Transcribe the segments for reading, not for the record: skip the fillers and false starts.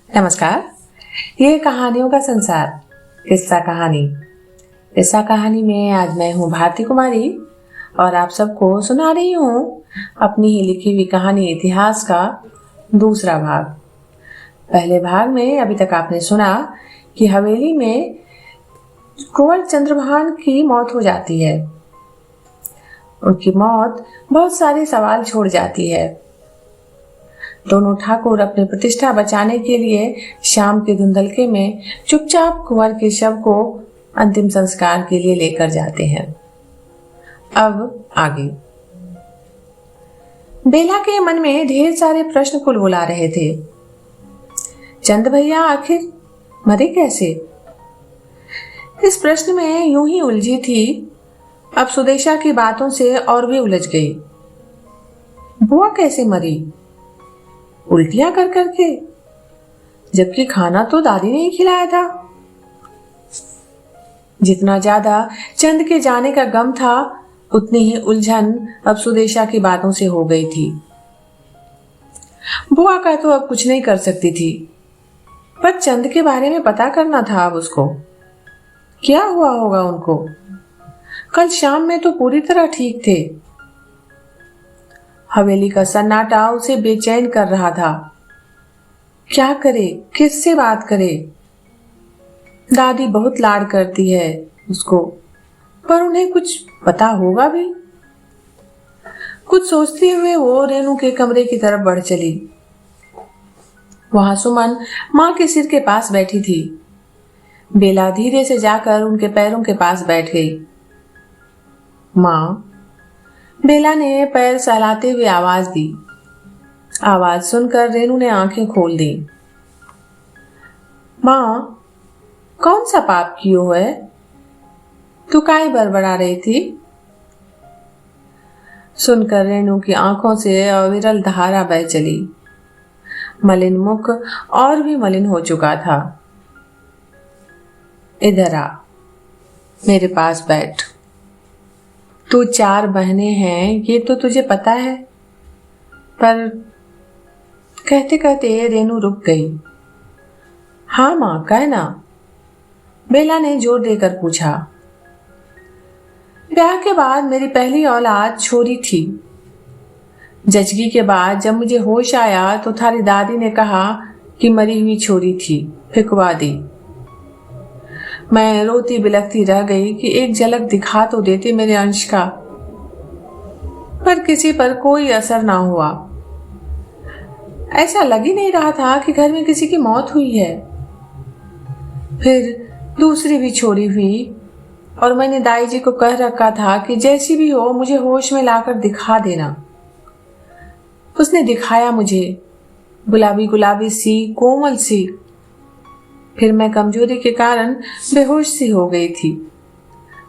नमस्कार। ये कहानियों का संसार किस्सा कहानी में आज मैं हूँ भारती कुमारी और आप सबको सुना रही हूँ अपनी ही लिखी हुई कहानी इतिहास का दूसरा भाग। पहले भाग में अभी तक आपने सुना कि हवेली में कुंवर चंद्रभान की मौत हो जाती है। उनकी मौत बहुत सारे सवाल छोड़ जाती है। दोनों ठाकुर अपनी प्रतिष्ठा बचाने के लिए शाम के धुंधलके में चुपचाप कुंवर के शव को अंतिम संस्कार के लिए लेकर जाते हैं। अब आगे। बेला के मन में ढेर सारे प्रश्न कुलबुला रहे थे। चंद भैया आखिर मरे कैसे? इस प्रश्न में यूं ही उलझी थी, अब सुदेशा की बातों से और भी उलझ गई। बुआ कैसे मरी? उल्टियां कर करके, जबकि खाना तो दादी ने ही खिलाया था। जितना ज्यादा चंद के जाने का गम था, उतनी ही उलझन अब सुदेशा की बातों से हो गई थी। बुआ का तो अब कुछ नहीं कर सकती थी, पर चंद के बारे में पता करना था अब उसको। क्या हुआ होगा उनको? कल शाम में तो पूरी तरह ठीक थे। हवेली का सन्नाटा उसे बेचैन कर रहा था। क्या करे, किससे बात करे? दादी बहुत लाड करती है उसको, पर उन्हें कुछ पता होगा भी। कुछ सोचते हुए वो रेनू के कमरे की तरफ बढ़ चली। वहां सुमन मां के सिर के पास बैठी थी। बेला धीरे से जाकर उनके पैरों के पास बैठ गई। मां, बेला ने पैर सहलाते हुए आवाज दी। आवाज सुनकर रेनू ने आंखें खोल दी। मां, कौन सा पाप कियो है? तू काहे बड़बड़ा रही थी? सुनकर रेनू की आंखों से अविरल धारा बह चली। मलिन मुख और भी मलिन हो चुका था। इधर आ, मेरे पास बैठ। तू 4 बहनें हैं, ये तो तुझे पता है। पर कहते कहते रेनू रुक गई। हाँ मां, कहना, बेला ने जोर देकर पूछा। ब्याह के बाद मेरी पहली औलाद छोरी थी। जचगी के बाद जब मुझे होश आया तो थारी दादी ने कहा कि मरी हुई छोरी थी, फिकवा दी। मैं रोती बिलखती रह गई कि एक झलक दिखा तो देते मेरे अंश का, पर किसी पर कोई असर ना हुआ। ऐसा लग ही नहीं रहा था कि घर में किसी की मौत हुई है। फिर दूसरी भी छोरी हुई और मैंने दाई जी को कह रखा था कि जैसी भी हो मुझे होश में लाकर दिखा देना। उसने दिखाया मुझे, गुलाबी गुलाबी सी, कोमल सी। फिर मैं कमजोरी के कारण बेहोश सी हो गई थी,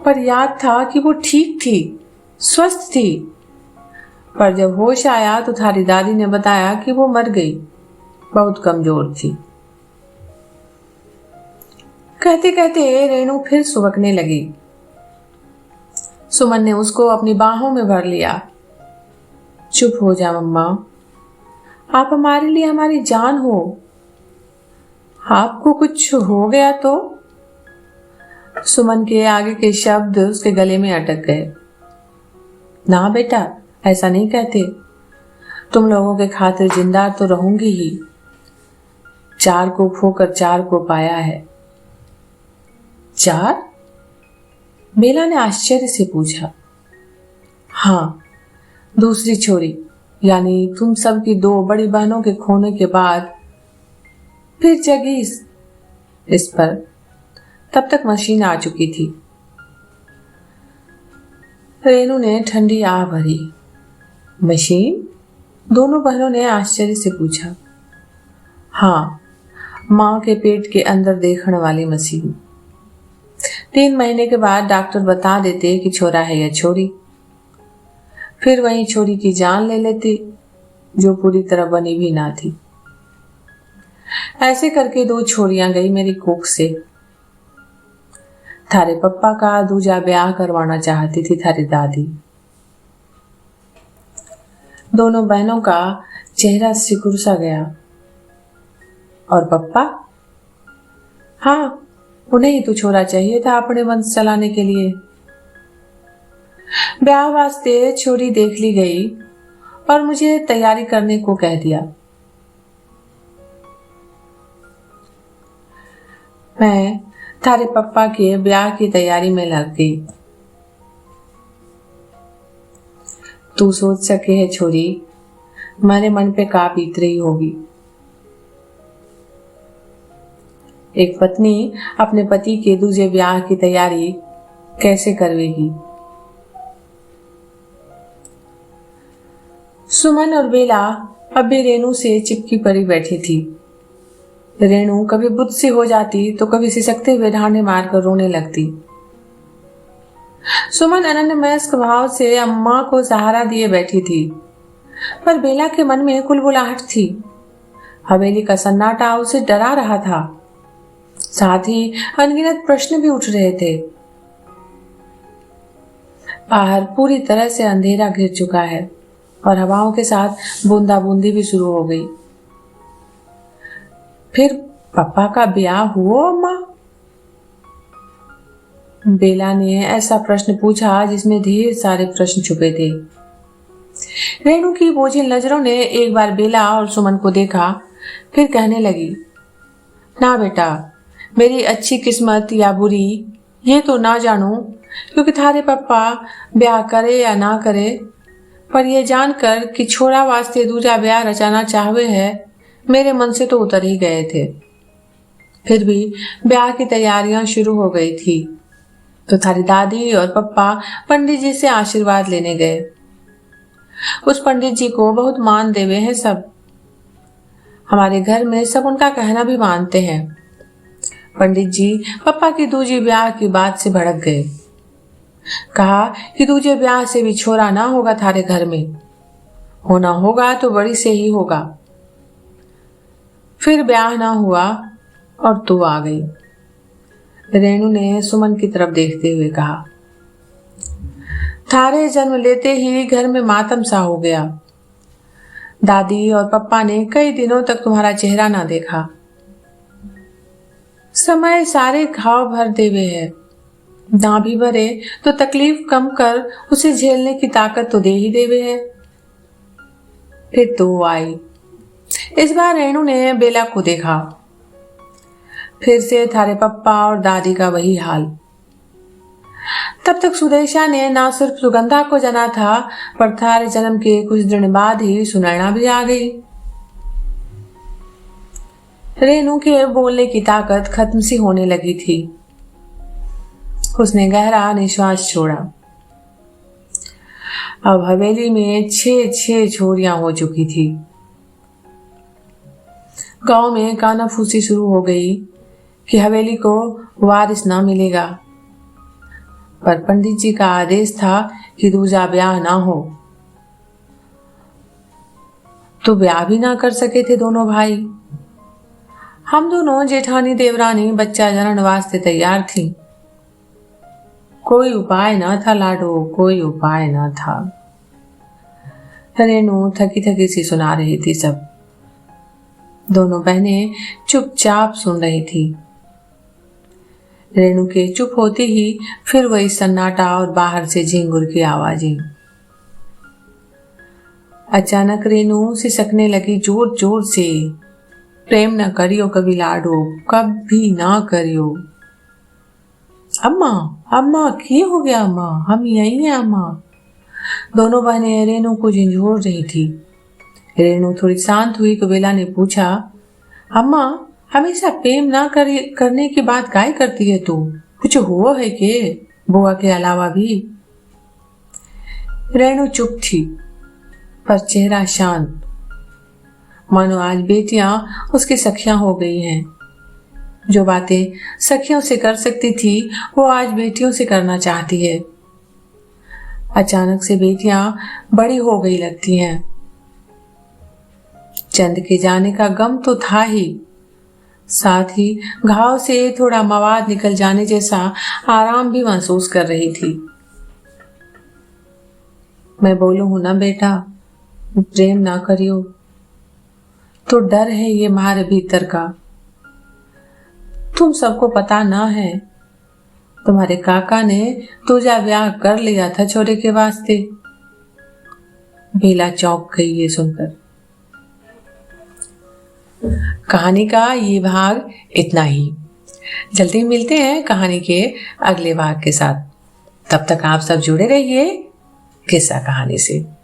पर याद था कि वो ठीक थी, स्वस्थ थी। पर जब होश आया तो थारी दादी ने बताया कि वो मर गई, बहुत कमजोर थी। कहते कहते रेनू फिर सुबकने लगी। सुमन ने उसको अपनी बाहों में भर लिया। चुप हो जा मम्मा, आप हमारे लिए हमारी जान हो। आपको कुछ हो गया तो? सुमन के आगे के शब्द उसके गले में अटक गए। ना बेटा, ऐसा नहीं कहते। तुम लोगों के खातिर जिंदा तो रहूंगी ही। 4 को खोकर 4 को पाया है। 4? बेला ने आश्चर्य से पूछा। हाँ, दूसरी छोरी, यानी तुम सब की 2 बड़ी बहनों के खोने के बाद फिर जगी इस पर। तब तक मशीन आ चुकी थी। रेनू ने ठंडी आह भरी। मशीन? दोनों बहनों ने आश्चर्य से पूछा। हाँ, मां के पेट के अंदर देखने वाली मशीन। 3 महीने के बाद डॉक्टर बता देते कि छोरा है या छोरी। फिर वही छोरी की जान ले लेती, जो पूरी तरह बनी भी ना थी। ऐसे करके 2 छोरियां गई मेरी कोख से। थारे पप्पा का दूजा ब्याह करवाना चाहती थी थारी दादी। दोनों बहनों का चेहरा सिकुड़ सा गया और पप्पा? हाँ, उन्हें ही तो छोरा चाहिए था अपने वंश चलाने के लिए। ब्याह वास्ते छोरी देख ली गई और मुझे तैयारी करने को कह दिया। मैं थारे पप्पा के ब्याह की तैयारी में लग गई। तू सोच सके है छोरी, मेरे मन पे का बीत रही होगी। एक पत्नी अपने पति के दूसरे ब्याह की तैयारी कैसे करवेगी। सुमन और बेला अब भी रेणु से चिपकी पड़ी बैठी थी। रेणु कभी बुद्ध सी हो जाती तो कभी सिसकते हुए ढांढे मारकर रोने लगती। सुमन अनन्यमस्क भाव से अम्मा को सहारा दिए बैठी थी, पर बेला के मन में कुलबुलाहट थी। हवेली का सन्नाटा उसे डरा रहा था, साथ ही अनगिनत प्रश्न भी उठ रहे थे। बाहर पूरी तरह से अंधेरा घिर चुका है और हवाओं के साथ बूंदाबूंदी भी शुरू हो गई। फिर पापा का ब्याह हुआ अम्मा? बेला ने ऐसा प्रश्न पूछा जिसमें ढेर सारे प्रश्न छुपे थे। रेणु की बोझिल नजरों ने एक बार बेला और सुमन को देखा, फिर कहने लगी, ना बेटा, मेरी अच्छी किस्मत या बुरी ये तो ना जानू, क्योंकि थारे पापा ब्याह करे या ना करे, पर यह जानकर कि छोरा वास्ते दूजा ब्याह रचाना चाहवे है, मेरे मन से तो उतर ही गए थे। फिर भी ब्याह की तैयारियां शुरू हो गई थी तो थारी दादी और पप्पा पंडित जी से आशीर्वाद लेने गए। उस पंडित जी को बहुत मान देवे हैं सब। हमारे घर में सब उनका कहना भी मानते हैं। पंडित जी पप्पा की दूजी ब्याह की बात से भड़क गए। कहा कि दूजे ब्याह से भी छोरा ना होगा थारे घर में, होना होगा तो बड़ी से ही होगा। फिर ब्याह ना हुआ और तू आ गई। रेणु ने सुमन की तरफ देखते हुए कहा, थारे जन्म लेते ही घर में मातम सा हो गया। दादी और पप्पा ने कई दिनों तक तुम्हारा चेहरा ना देखा। समय सारे घाव भर देवे है, ना भी भरे तो तकलीफ कम कर उसे झेलने की ताकत तो दे ही देवे है। फिर तो आई। इस बार रेणु ने बेला को देखा। फिर से थारे पप्पा और दादी का वही हाल। तब तक सुदेशा ने ना सिर्फ सुगंधा को जना था, पर थारे जन्म के कुछ दिन बाद ही सुनैना भी आ गई। रेणु के बोलने की ताकत खत्म सी होने लगी थी। उसने गहरा निश्वास छोड़ा। अब हवेली में 6 छोरियां हो चुकी थी। गांव में कानाफूसी शुरू हो गई कि हवेली को वारिस ना मिलेगा, पर पंडित जी का आदेश था कि दूजा ब्याह ना हो। तो ब्याह भी ना कर सके थे दोनों भाई। हम दोनों जेठानी देवरानी बच्चा जनन वास्ते तैयार थी। कोई उपाय न था लाडो, कोई उपाय न था। रेणु थकी थकी सी सुना रही थी सब। दोनों बहनें चुपचाप सुन रही थी। रेणु के चुप होते ही फिर वही सन्नाटा और बाहर से झिंगुर की आवाजें। अचानक रेणु सिसकने लगी जोर जोर से, प्रेम न करियो कभी लाडो, कभी ना करियो। अम्मा अम्मा क्या हो गया अम्मा, हम यही हैं अम्मा। दोनों बहनें रेणु को झंझोर रही थी। रेणु थोड़ी शांत हुई तो बेला ने पूछा, अम्मा हमेशा प्रेम ना करने की बात काय करती है तू? कुछ हुआ है के बुआ के अलावा भी? रेणु चुप थी, पर चेहरा शांत, मानो आज बेटियां उसकी सखियां हो गई हैं। जो बातें सखियों से कर सकती थी वो आज बेटियों से करना चाहती है। अचानक से बेटियां बड़ी हो गई लगती हैं। चंद के जाने का गम तो था ही, साथ ही घाव से थोड़ा मवाद निकल जाने जैसा आराम भी महसूस कर रही थी। मैं बोलूं हूं ना बेटा, प्रेम ना करियो, तो डर है ये मारे भीतर का। तुम सबको पता ना है, तुम्हारे काका ने तुझा ब्याह कर लिया था छोरे के वास्ते। बेला चौंक गई ये सुनकर। कहानी का ये भाग इतना ही। जल्दी मिलते हैं कहानी के अगले भाग के साथ। तब तक आप सब जुड़े रहिए किस्सा कहानी से।